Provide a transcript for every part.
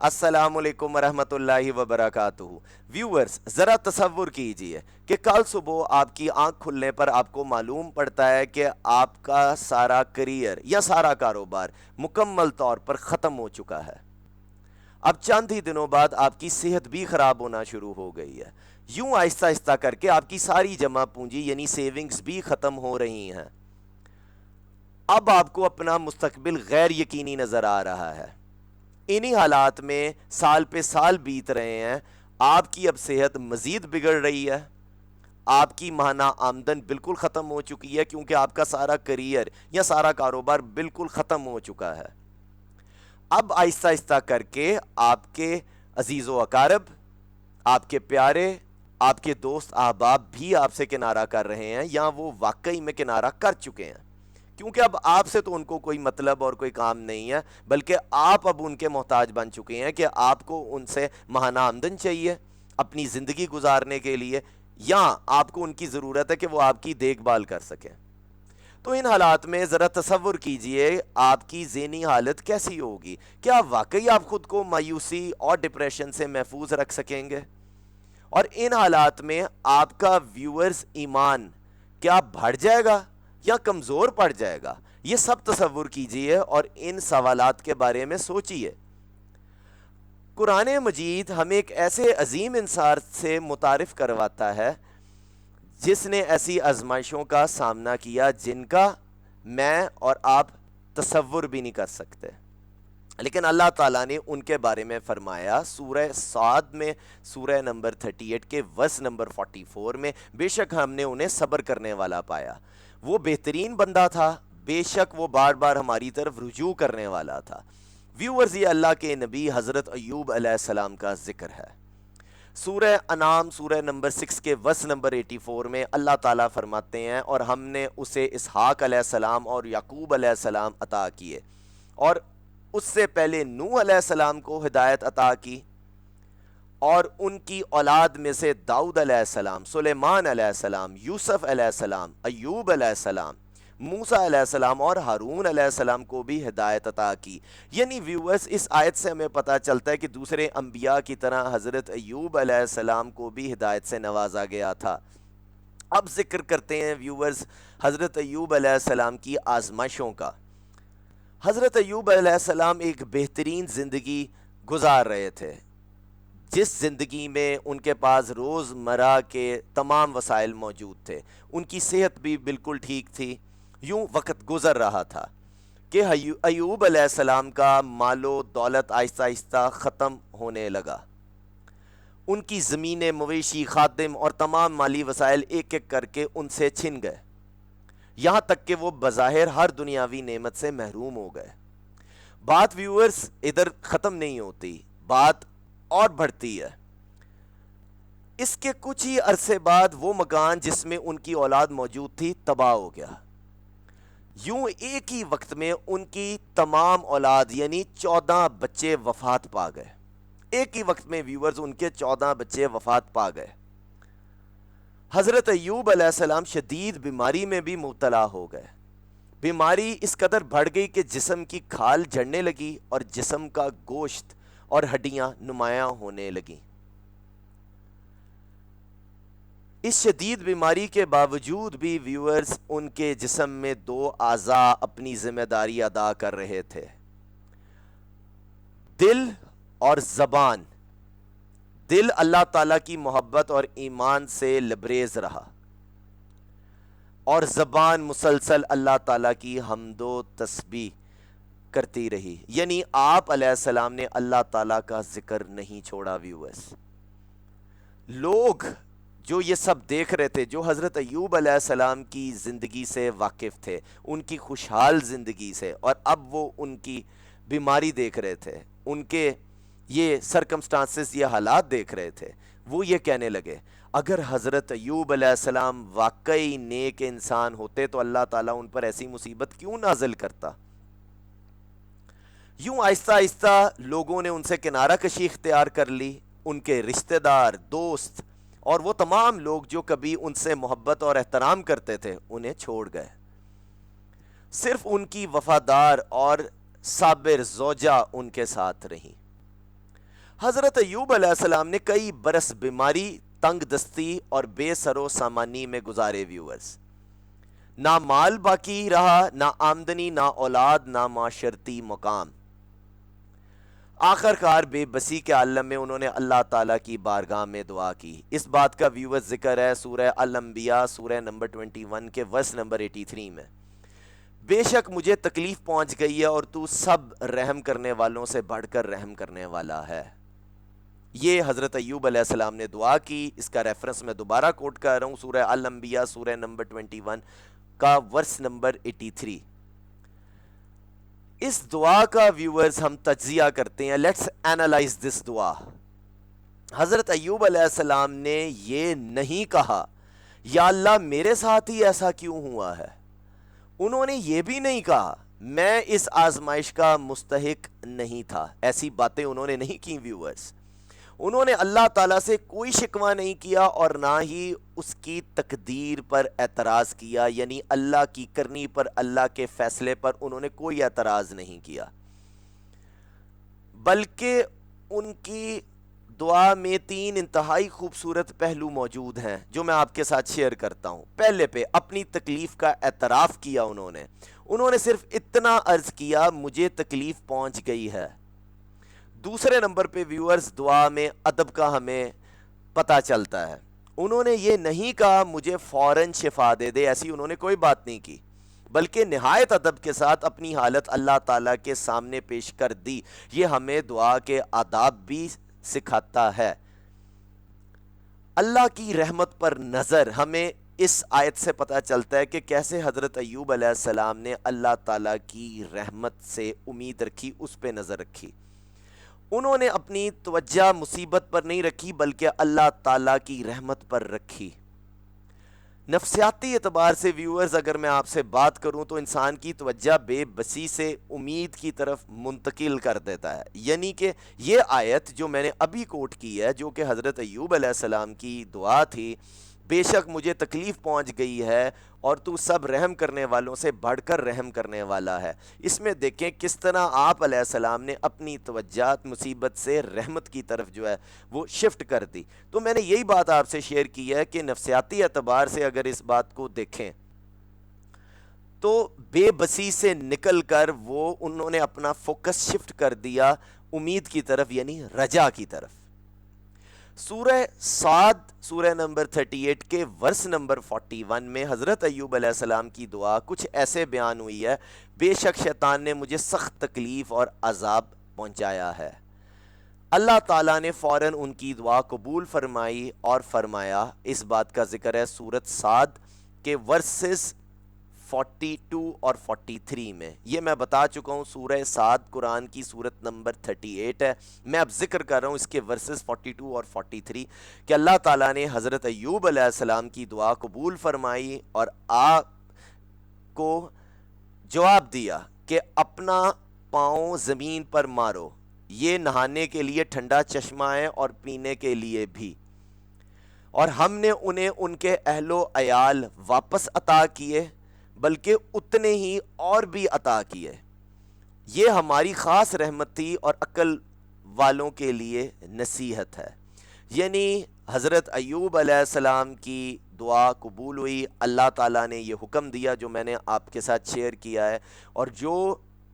السلام علیکم ورحمۃ اللہ وبرکاتہ۔ ویورز، ذرا تصور کیجئے کہ کل صبح آپ کی آنکھ کھلنے پر آپ کو معلوم پڑتا ہے کہ آپ کا سارا کریئر یا سارا کاروبار مکمل طور پر ختم ہو چکا ہے۔ اب چند ہی دنوں بعد آپ کی صحت بھی خراب ہونا شروع ہو گئی ہے۔ یوں آہستہ آہستہ کر کے آپ کی ساری جمع پونجی یعنی سیونگز بھی ختم ہو رہی ہیں۔ اب آپ کو اپنا مستقبل غیر یقینی نظر آ رہا ہے۔ انہی حالات میں سال پہ سال بیت رہے ہیں، آپ کی اب صحت مزید بگڑ رہی ہے، آپ کی ماہانہ آمدن بالکل ختم ہو چکی ہے کیونکہ آپ کا سارا کریئر یا سارا کاروبار بالکل ختم ہو چکا ہے۔ اب آہستہ آہستہ کر کے آپ کے عزیز و اقارب، آپ کے پیارے، آپ کے دوست احباب بھی آپ سے کنارہ کر رہے ہیں یا وہ واقعی میں کنارہ کر چکے ہیں، کیونکہ اب آپ سے تو ان کو کوئی مطلب اور کوئی کام نہیں ہے، بلکہ آپ اب ان کے محتاج بن چکے ہیں کہ آپ کو ان سے ماہانہ آمدن چاہیے اپنی زندگی گزارنے کے لیے، یا آپ کو ان کی ضرورت ہے کہ وہ آپ کی دیکھ بھال کر سکیں۔ تو ان حالات میں ذرا تصور کیجئے آپ کی ذہنی حالت کیسی ہوگی؟ کیا واقعی آپ خود کو مایوسی اور ڈپریشن سے محفوظ رکھ سکیں گے؟ اور ان حالات میں آپ کا ویورز ایمان کیا بڑھ جائے گا یا کمزور پڑ جائے گا؟ یہ سب تصور کیجئے اور ان سوالات کے بارے میں سوچئے۔ قرآن مجید ہمیں ایک ایسے عظیم انسان سے متعارف کرواتا ہے جس نے ایسی آزمائشوں کا سامنا کیا جن کا میں اور آپ تصور بھی نہیں کر سکتے، لیکن اللہ تعالیٰ نے ان کے بارے میں فرمایا سورہ صاد میں، سورہ نمبر 38 کے ورس نمبر 44 میں، بے شک ہم نے انہیں صبر کرنے والا پایا، وہ بہترین بندہ تھا، بے شک وہ بار بار ہماری طرف رجوع کرنے والا تھا۔ ویورز، یہ اللہ کے نبی حضرت ایوب علیہ السلام کا ذکر ہے۔ سورہ انعام سورہ نمبر 6 کے ورس نمبر 84 میں اللہ تعالیٰ فرماتے ہیں اور ہم نے اسے اسحاق علیہ السلام اور یعقوب علیہ السلام عطا کیے، اور اس سے پہلے نوح علیہ السلام کو ہدایت عطا کی، اور ان کی اولاد میں سے داؤد علیہ السلام، سلیمان علیہ السلام، یوسف علیہ السلام، ایوب علیہ السلام، موسیٰ علیہ السلام اور ہارون علیہ السلام کو بھی ہدایت عطا کی۔ یعنی ویورز، اس آیت سے ہمیں پتہ چلتا ہے کہ دوسرے انبیاء کی طرح حضرت ایوب علیہ السلام کو بھی ہدایت سے نوازا گیا تھا۔ اب ذکر کرتے ہیں ویورز حضرت ایوب علیہ السلام کی آزمائشوں کا۔ حضرت ایوب علیہ السلام ایک بہترین زندگی گزار رہے تھے، جس زندگی میں ان کے پاس روز مرہ کے تمام وسائل موجود تھے، ان کی صحت بھی بالکل ٹھیک تھی۔ یوں وقت گزر رہا تھا کہ ایوب علیہ السلام کا مال و دولت آہستہ آہستہ ختم ہونے لگا، ان کی زمینیں، مویشی، خادم اور تمام مالی وسائل ایک ایک کر کے ان سے چھن گئے، یہاں تک کہ وہ بظاہر ہر دنیاوی نعمت سے محروم ہو گئے۔ بات ویورز ادھر ختم نہیں ہوتی، بات اور بڑھتی ہے۔ اس کے کچھ ہی عرصے بعد وہ مکان جس میں ان کی اولاد موجود تھی تباہ ہو گیا۔ یوں ایک ہی وقت میں ان کی تمام اولاد یعنی 14 بچے وفات پا گئے۔ ایک ہی وقت میں ویورز ان کے 14 بچے وفات پا گئے۔ حضرت ایوب علیہ السلام شدید بیماری میں بھی مبتلا ہو گئے۔ بیماری اس قدر بڑھ گئی کہ جسم کی کھال جھڑنے لگی اور جسم کا گوشت اور ہڈیاں نمایاں ہونے لگیں۔ اس شدید بیماری کے باوجود بھی ویورز ان کے جسم میں 2 اعضاء اپنی ذمہ داری ادا کر رہے تھے، دل اور زبان۔ دل اللہ تعالیٰ کی محبت اور ایمان سے لبریز رہا، اور زبان مسلسل اللہ تعالیٰ کی حمد و تسبیح کرتی رہی، یعنی آپ علیہ السلام نے اللہ تعالیٰ کا ذکر نہیں چھوڑا۔ ویورز، لوگ جو یہ سب دیکھ رہے تھے، جو حضرت ایوب علیہ السلام کی زندگی سے واقف تھے، ان کی خوشحال زندگی سے، اور اب وہ ان کی بیماری دیکھ رہے تھے، ان کے یہ سرکمسٹانسز، یہ حالات دیکھ رہے تھے، وہ یہ کہنے لگے اگر حضرت ایوب علیہ السلام واقعی نیک انسان ہوتے تو اللہ تعالیٰ ان پر ایسی مصیبت کیوں نازل کرتا؟ یوں آہستہ آہستہ لوگوں نے ان سے کنارہ کشی اختیار کر لی، ان کے رشتہ دار، دوست اور وہ تمام لوگ جو کبھی ان سے محبت اور احترام کرتے تھے انہیں چھوڑ گئے۔ صرف ان کی وفادار اور صابر زوجہ ان کے ساتھ رہیں۔ حضرت ایوب علیہ السلام نے کئی برس بیماری، تنگ دستی اور بے سرو سامانی میں گزارے ویورز. نہ مال باقی رہا، نہ آمدنی، نہ اولاد، نہ معاشرتی مقام. آخر کار بے بسی کے عالم میں انہوں نے اللہ تعالیٰ کی بارگاہ میں دعا کی. اس بات کا ویورز ذکر ہے سورہ الانبیاء سورہ نمبر 21 کے ورس نمبر 83 میں. بے شک مجھے تکلیف پہنچ گئی ہے اور تو سب رحم کرنے والوں سے بڑھ کر رحم کرنے والا ہے. یہ حضرت ایوب علیہ السلام نے دعا کی. اس کا ریفرنس میں دوبارہ کوٹ کر رہا ہوں، سورہ الانبیاء سورہ نمبر 21 کا ورس نمبر 83. اس دعا کا ویورز ہم تجزیہ کرتے ہیں. لیٹس اینالائز دس دعا. حضرت ایوب علیہ السلام نے یہ نہیں کہا یا اللہ میرے ساتھ ہی ایسا کیوں ہوا ہے. انہوں نے یہ بھی نہیں کہا میں اس آزمائش کا مستحق نہیں تھا. ایسی باتیں انہوں نے نہیں کی ویورز. انہوں نے اللہ تعالیٰ سے کوئی شکوہ نہیں کیا اور نہ ہی اس کی تقدیر پر اعتراض کیا، یعنی اللہ کی کرنی پر، اللہ کے فیصلے پر انہوں نے کوئی اعتراض نہیں کیا، بلکہ ان کی دعا میں 3 انتہائی خوبصورت پہلو موجود ہیں جو میں آپ کے ساتھ شیئر کرتا ہوں. پہلے پہ اپنی تکلیف کا اعتراف کیا انہوں نے صرف اتنا عرض کیا مجھے تکلیف پہنچ گئی ہے. دوسرے نمبر پہ ویورز دعا میں ادب کا ہمیں پتہ چلتا ہے. انہوں نے یہ نہیں کہا مجھے فوراً شفا دے دے، ایسی انہوں نے کوئی بات نہیں کی، بلکہ نہایت ادب کے ساتھ اپنی حالت اللہ تعالیٰ کے سامنے پیش کر دی. یہ ہمیں دعا کے آداب بھی سکھاتا ہے. اللہ کی رحمت پر نظر ہمیں اس آیت سے پتہ چلتا ہے کہ کیسے حضرت ایوب علیہ السلام نے اللہ تعالیٰ کی رحمت سے امید رکھی، اس پہ نظر رکھی. انہوں نے اپنی توجہ مصیبت پر نہیں رکھی بلکہ اللہ تعالیٰ کی رحمت پر رکھی. نفسیاتی اعتبار سے ویورز اگر میں آپ سے بات کروں تو انسان کی توجہ بے بسی سے امید کی طرف منتقل کر دیتا ہے. یعنی کہ یہ آیت جو میں نے ابھی کوٹ کی ہے، جو کہ حضرت ایوب علیہ السلام کی دعا تھی، بے شک مجھے تکلیف پہنچ گئی ہے اور تو سب رحم کرنے والوں سے بڑھ کر رحم کرنے والا ہے. اس میں دیکھیں کس طرح آپ علیہ السلام نے اپنی توجہات مصیبت سے رحمت کی طرف جو ہے وہ شفٹ کر دی. تو میں نے یہی بات آپ سے شیئر کی ہے کہ نفسیاتی اعتبار سے اگر اس بات کو دیکھیں تو بے بسی سے نکل کر انہوں نے اپنا فوکس شفٹ کر دیا امید کی طرف، یعنی رجا کی طرف. سورہ صاد سورہ نمبر 38 کے ورس نمبر 41 میں حضرت ایوب علیہ السلام کی دعا کچھ ایسے بیان ہوئی ہے: بے شک شیطان نے مجھے سخت تکلیف اور عذاب پہنچایا ہے. اللہ تعالیٰ نے فوراً ان کی دعا قبول فرمائی اور فرمایا. اس بات کا ذکر ہے سورۃ صاد کے ورسز 42 اور 43 میں. یہ میں بتا چکا ہوں سورہ صاد قرآن کی سورت نمبر 38 ہے. میں اب ذکر کر رہا ہوں اس کے ورسز 42 اور 43 کہ اللہ تعالیٰ نے حضرت ایوب علیہ السلام کی دعا قبول فرمائی اور آپ کو جواب دیا کہ اپنا پاؤں زمین پر مارو، یہ نہانے کے لیے ٹھنڈا چشمہ ہے اور پینے کے لیے بھی، اور ہم نے انہیں ان کے اہل و عیال واپس عطا کیے بلکہ اتنے ہی اور بھی عطا کیے. یہ ہماری خاص رحمت تھی اور عقل والوں کے لیے نصیحت ہے. یعنی حضرت ایوب علیہ السلام کی دعا قبول ہوئی. اللہ تعالیٰ نے یہ حکم دیا جو میں نے آپ کے ساتھ شیئر کیا ہے، اور جو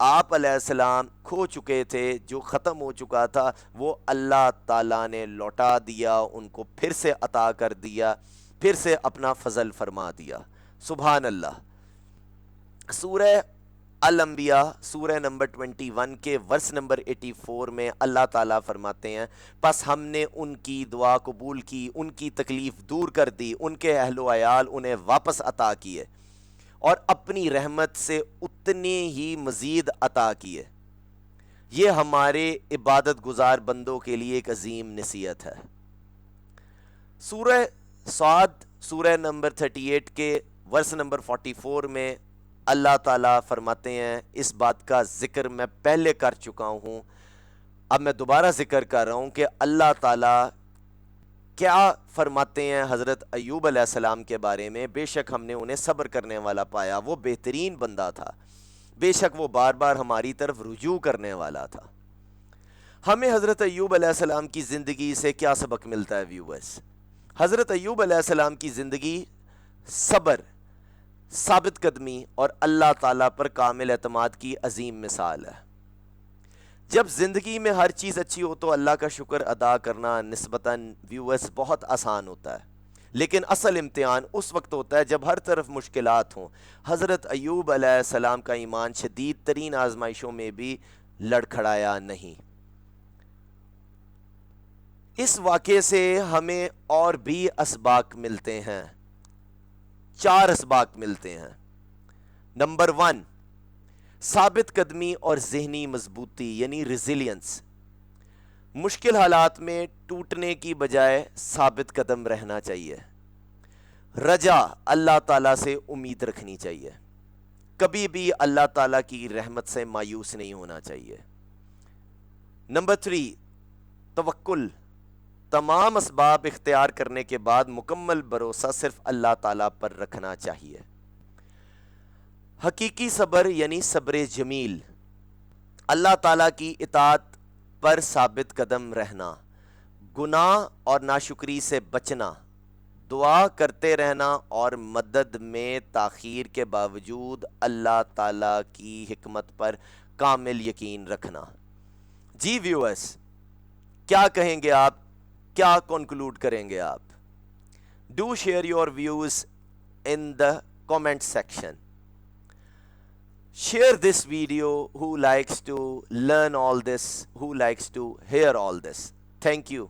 آپ علیہ السلام کھو چکے تھے، جو ختم ہو چکا تھا، وہ اللہ تعالیٰ نے لوٹا دیا، ان کو پھر سے عطا کر دیا، پھر سے اپنا فضل فرما دیا. سبحان اللہ. سورہ الانبیاء سورہ نمبر 21 کے ورس نمبر 84 میں اللہ تعالیٰ فرماتے ہیں پس ہم نے ان کی دعا قبول کی، ان کی تکلیف دور کر دی، ان کے اہل و عیال انہیں واپس عطا کیے اور اپنی رحمت سے اتنے ہی مزید عطا کیے. یہ ہمارے عبادت گزار بندوں کے لیے ایک عظیم نصیحت ہے. سورہ صاد سورہ نمبر 38 کے ورس نمبر 44 میں اللہ تعالیٰ فرماتے ہیں، اس بات کا ذکر میں پہلے کر چکا ہوں، اب میں دوبارہ ذکر کر رہا ہوں کہ اللہ تعالیٰ کیا فرماتے ہیں حضرت ایوب علیہ السلام کے بارے میں. بے شک ہم نے انہیں صبر کرنے والا پایا، وہ بہترین بندہ تھا، بے شک وہ بار بار ہماری طرف رجوع کرنے والا تھا. ہمیں حضرت ایوب علیہ السلام کی زندگی سے کیا سبق ملتا ہے ویورز؟ حضرت ایوب علیہ السلام کی زندگی صبر، ثابت قدمی اور اللہ تعالیٰ پر کامل اعتماد کی عظیم مثال ہے۔ جب زندگی میں ہر چیز اچھی ہو تو اللہ کا شکر ادا کرنا نسبتاً ویورز بہت آسان ہوتا ہے، لیکن اصل امتحان اس وقت ہوتا ہے جب ہر طرف مشکلات ہوں۔ حضرت ایوب علیہ السلام کا ایمان شدید ترین آزمائشوں میں بھی لڑکھڑایا نہیں۔ اس واقعے سے ہمیں اور بھی اسباق ملتے ہیں، 4 اسباق ملتے ہیں۔ نمبر 1، ثابت قدمی اور ذہنی مضبوطی یعنی ریزیلینس۔ مشکل حالات میں ٹوٹنے کی بجائے ثابت قدم رہنا چاہیے۔ رجا، اللہ تعالیٰ سے امید رکھنی چاہیے، کبھی بھی اللہ تعالیٰ کی رحمت سے مایوس نہیں ہونا چاہیے۔ نمبر 3، توکل، تمام اسباب اختیار کرنے کے بعد مکمل بھروسہ صرف اللہ تعالیٰ پر رکھنا چاہیے۔ حقیقی صبر یعنی صبر جمیل، اللہ تعالیٰ کی اطاعت پر ثابت قدم رہنا، گناہ اور ناشکری سے بچنا، دعا کرتے رہنا اور مدد میں تاخیر کے باوجود اللہ تعالیٰ کی حکمت پر کامل یقین رکھنا۔ جی ویورز، کیا کہیں گے آپ؟ کیا کنکلوڈ کریں گے آپ؟ Do share your views in the comment section. Share this video who likes to learn all this, who likes to hear all this. Thank you.